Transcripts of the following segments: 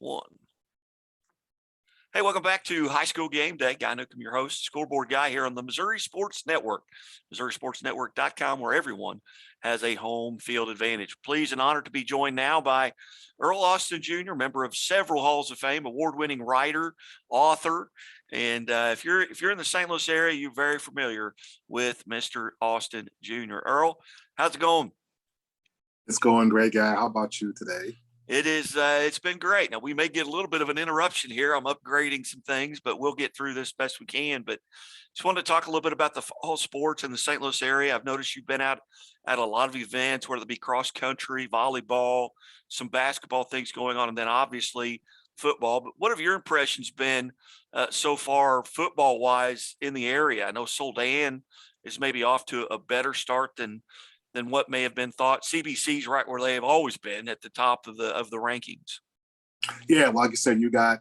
One. Hey, welcome back to High School Game Day. Guy Newcomb, your host, scoreboard guy here on the Missouri Sports Network, MissouriSportsNetwork.com, where everyone has a home field advantage. Pleased and honored to be joined now by Earl Austin Jr., member of several Halls of Fame, award-winning writer, author, and if you're in the St. Louis area, you're very familiar with Mr. Austin Jr. Earl, how's it going? It's going great, guy. How about you today? It is. It's been great. Now we may get a little bit of an interruption here. I'm upgrading some things, but we'll get through this best we can. But just wanted to talk a little bit about the fall sports in the St. Louis area. I've noticed you've been out at a lot of events, whether it be cross country, volleyball, some basketball things going on, and then obviously football. But what have your impressions been so far, football wise, in the area? I know Soldan is maybe off to a better start than what may have been thought. CBC's right where they have always been, at the top of the rankings. Yeah, well, like you said, you got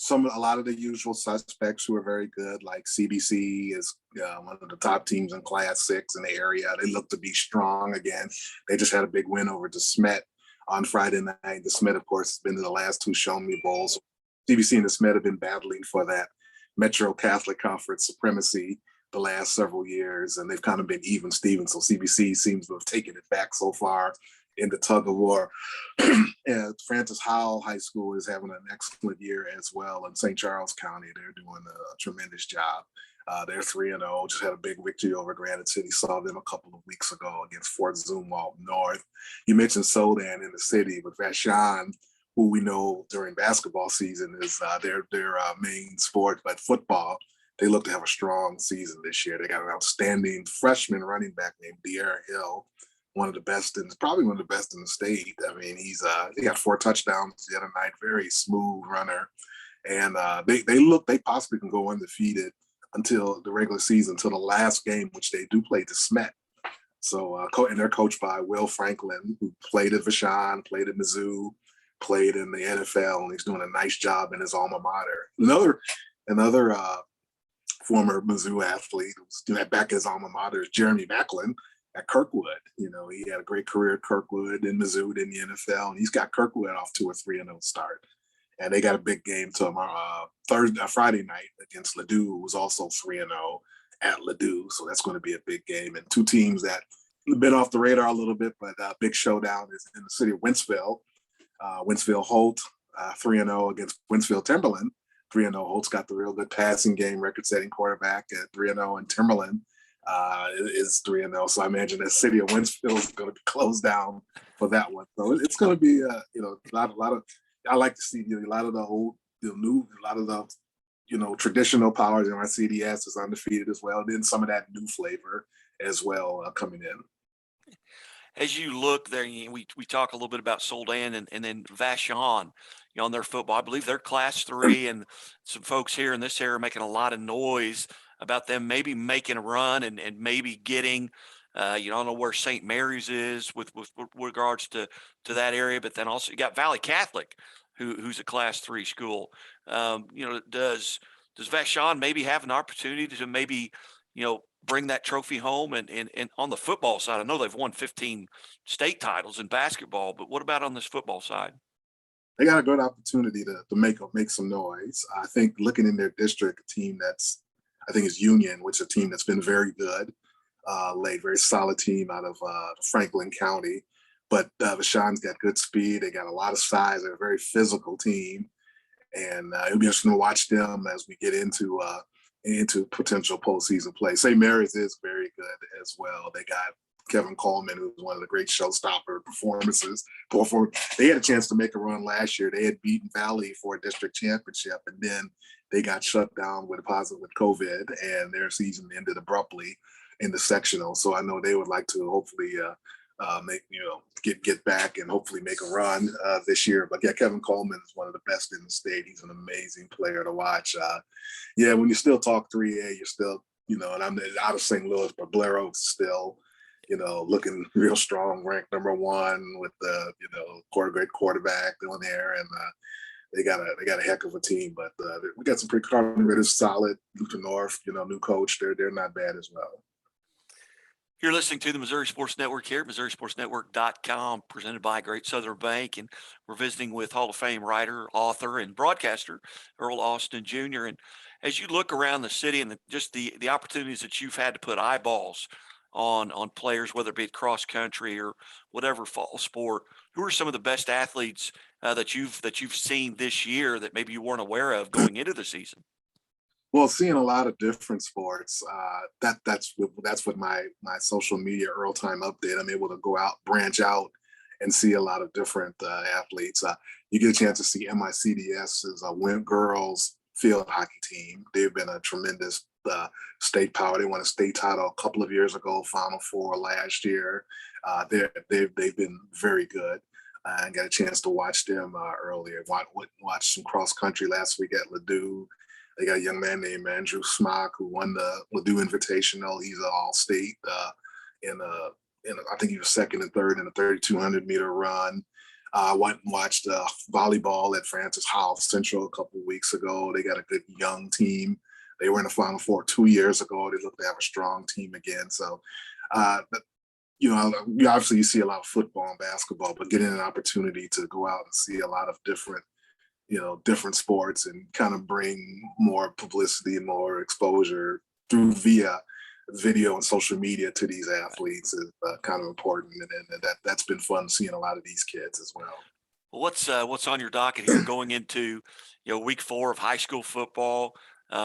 a lot of the usual suspects who are very good. Like CBC is one of the top teams in Class 6 in the area. They look to be strong again. They just had a big win over DeSmet on Friday night. DeSmet, of course, has been to the last two Show Me Bowls. CBC and DeSmet have been battling for that Metro Catholic Conference supremacy the last several years, and they've kind of been even Steven. So CBC seems to have taken it back so far in the tug of war. And Francis Howell High School is having an excellent year as well in St. Charles County. They're doing a tremendous job. They're 3-0, just had a big victory over Granite City. Saw them a couple of weeks ago against Fort Zumwalt North. You mentioned Soldan in the city, but Vashon, who we know during basketball season is their main sport, but football, they look to have a strong season this year. They got an outstanding freshman running back named De'Aaron Hill, one of the best, and probably one of the best in the state. I mean, he got 4 touchdowns the other night, very smooth runner. And they possibly can go undefeated until the regular season, until the last game, which they do play DeSmet. So, and they're coached by Will Franklin, who played at Vashon, played at Mizzou, played in the NFL, and he's doing a nice job in his alma mater. Another former Mizzou athlete who's doing that back at his alma mater is Jeremy Macklin at Kirkwood. You know, he had a great career at Kirkwood and Mizzou in the NFL, and he's got Kirkwood off to a 3-0 start. And they got a big game tomorrow, Friday night against Ladue, who was also 3-0 at Ladue. So that's going to be a big game. And two teams that have been off the radar a little bit, but a big showdown is in the city of Wentzville. Wentzville Holt, 3-0 against Wentzville Timberland. 3-0. Holt's got the real good passing game, record-setting quarterback at 3-0, and Timberland is 3-0. So I imagine the city of Wentzville is going to be closed down for that one. So it's going to be, a lot of. I like to see a lot of the old, new, a lot of the, traditional powers in our CDS is undefeated as well. Then some of that new flavor as well coming in. As you look there, we talk a little bit about Soldan and then Vashon, on their football. I believe they're Class 3, and some folks here in this area are making a lot of noise about them maybe making a run and maybe getting, I don't know where St. Mary's is with regards to that area, but then also you got Valley Catholic, who's a Class 3 school. Does Vashon maybe have an opportunity to maybe, bring that trophy home and on the football side? I know they've won 15 state titles in basketball, but what about on this football side? They got a good opportunity to make some noise. I think looking in their district, a team I think is Union, which is a team that's been very good, very solid team out of Franklin County. But Vashon's got good speed. They got a lot of size. They're a very physical team. And it'll be interesting to watch them as we get into potential postseason play. St. Mary's is very good as well. They got Kevin Coleman, who's one of the great showstopper performances. They had a chance to make a run last year. They had beaten Valley for a district championship, and then they got shut down with COVID, and their season ended abruptly in the sectional. So I know they would like to hopefully get back and hopefully make a run this year. But yeah, Kevin Coleman is one of the best in the state. He's an amazing player to watch. When you still talk 3A, you're still, and I'm out of St. Louis, but Blair Oaks still, looking real strong, ranked number 1 with the, great quarterback doing there. And they got a heck of a team, but we got some pretty Carter Ritter's solid. Luther North, new coach. They're not bad as well. You're listening to the Missouri Sports Network here at MissouriSportsNetwork.com, presented by Great Southern Bank. And we're visiting with Hall of Fame writer, author, and broadcaster, Earl Austin Jr. And as you look around the city and just the opportunities that you've had to put eyeballs on players, whether it be cross country or whatever fall sport, who are some of the best athletes that you've seen this year that maybe you weren't aware of going into the season? Well, seeing a lot of different sports. That's what my social media Earl Time update. I'm able to go out, branch out, and see a lot of different athletes. You get a chance to see MICDS's girls field hockey team. They've been a tremendous state power. They won a state title a couple of years ago, Final Four last year. They've been very good. I got a chance to watch them earlier. Watch some cross country last week at Ladue. They got a young man named Andrew Smock who won the Ladue Invitational. He's an all-state I think he was second and third in the 3,200-meter run. I went and watched volleyball at Francis Howell Central a couple of weeks ago. They got a good young team. They were in the Final Four 2 years ago. They look to have a strong team again. So, obviously you see a lot of football and basketball, but getting an opportunity to go out and see a lot of different sports and kind of bring more publicity and more exposure through via video and social media to these athletes is kind of important, and that's been fun seeing a lot of these kids as well. Well, what's on your docket here going into week 4 of high school football?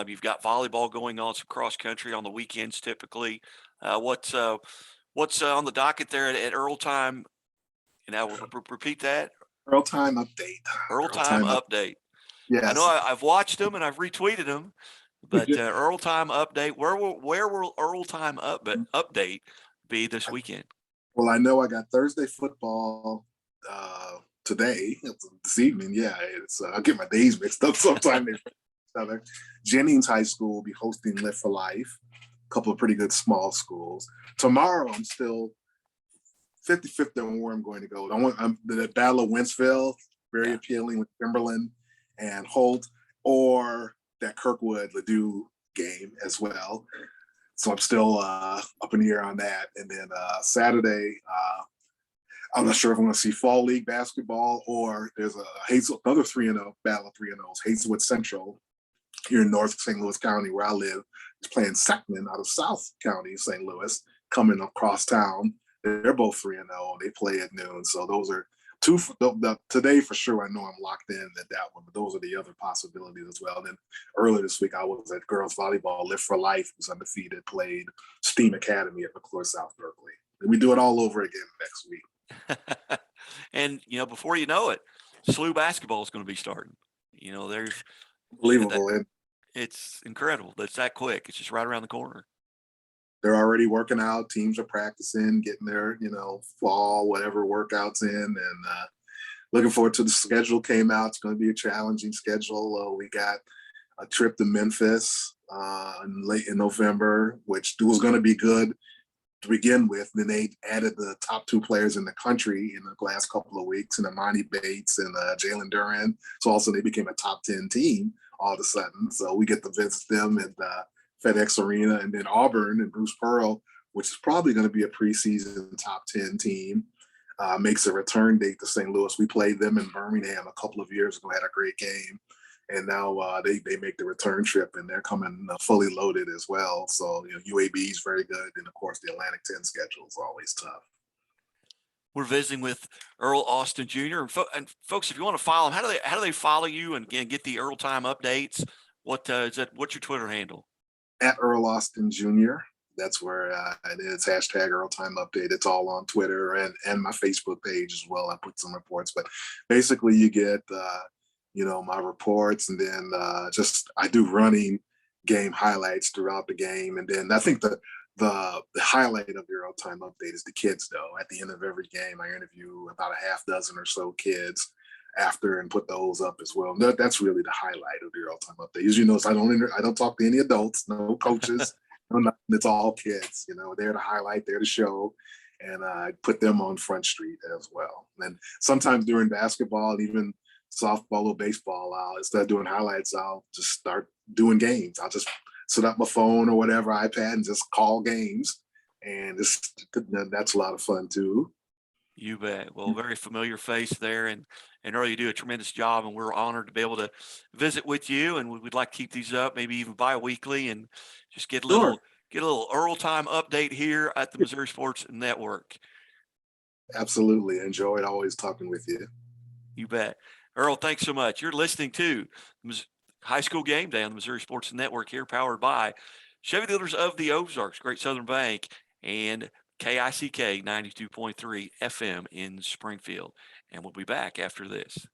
You've got volleyball going on, some cross country on the weekends typically. What's on the docket there at Earl Time? And I will repeat that. Earl Time update. Earl Time update. I know Yes. I've watched them and I've retweeted them, but Earl Time update. Where will Earl Time update be this weekend? Well, I know I got Thursday football today, this evening. Yeah, I get my days mixed up sometimes. Jennings High School will be hosting Live for Life, a couple of pretty good small schools. Tomorrow, I'm still 50-50 on where I'm going to go. I'm the Battle of Wentzville, very appealing with Timberland and Holt, or that Kirkwood Ladue game as well. So I'm still up in the air on that. And then Saturday, I'm not sure if I'm going to see Fall League basketball or there's another 3-0 battle of 3-0s. Hazelwood Central here in North St. Louis County, where I live, is playing Sackman out of South County, St. Louis, coming across town. They're both 3-0. They play at noon. So those are two. Today, for sure, I know I'm locked in at that one, but those are the other possibilities as well. And then earlier this week, I was at girls volleyball. Live for Life, who's undefeated, played Steam Academy at McClure South Berkeley. And we do it all over again next week. And before you know it, SLU basketball is going to be starting. There's Unbelievable. It's incredible. That's that quick. It's just right around the corner. They're already working out. Teams are practicing, getting their, fall, whatever workouts in, and looking forward to the schedule came out. It's going to be a challenging schedule. We got a trip to Memphis late in November, which was going to be good to begin with. Then they added the top 2 players in the country in the last couple of weeks, and Amani Bates and Jalen Duran. So also they became a top 10 team all of a sudden. So we get to visit them at FedEx Arena, and then Auburn and Bruce Pearl, which is probably going to be a preseason top 10 team, makes a return date to St. Louis. We played them in Birmingham a couple of years ago, had a great game, and now they make the return trip, and they're coming fully loaded as well. So UAB is very good, and of course the Atlantic 10 schedule is always tough. We're visiting with Earl Austin Jr. And folks, if you want to follow him, how do they follow you and get the Earl Time updates? What's your Twitter handle? At Earl Austin Jr. That's where it is. # Earl Time Update. It's all on Twitter and my Facebook page as well. I put some reports, but basically you get my reports, and then I do running game highlights throughout the game, and then I think the highlight of the Earl Time Update is the kids. Though at the end of every game, I interview about a half dozen or so kids after and put those up as well. That's really the highlight of the Earl Time Update. As you notice, I don't talk to any adults, no coaches, no nothing. It's all kids. They're the highlight, they're the show, and I put them on Front Street as well. And sometimes during basketball, and even softball or baseball, instead of doing highlights, I'll just start doing games. I'll just set up my phone or whatever, iPad, and just call games and that's a lot of fun too. You bet. Well, very familiar face there, and Earl, you do a tremendous job, and we're honored to be able to visit with you. And we'd like to keep these up, maybe even bi-weekly, and just Sure, get a little Earl time update here at the Missouri Sports Network. absolutely. Enjoyed always talking with you. You bet. Earl, thanks so much. You're listening to High School Game Day on the Missouri Sports Network here, powered by Chevy Dealers of the Ozarks, Great Southern Bank, and KICK 92.3 FM in Springfield. And we'll be back after this.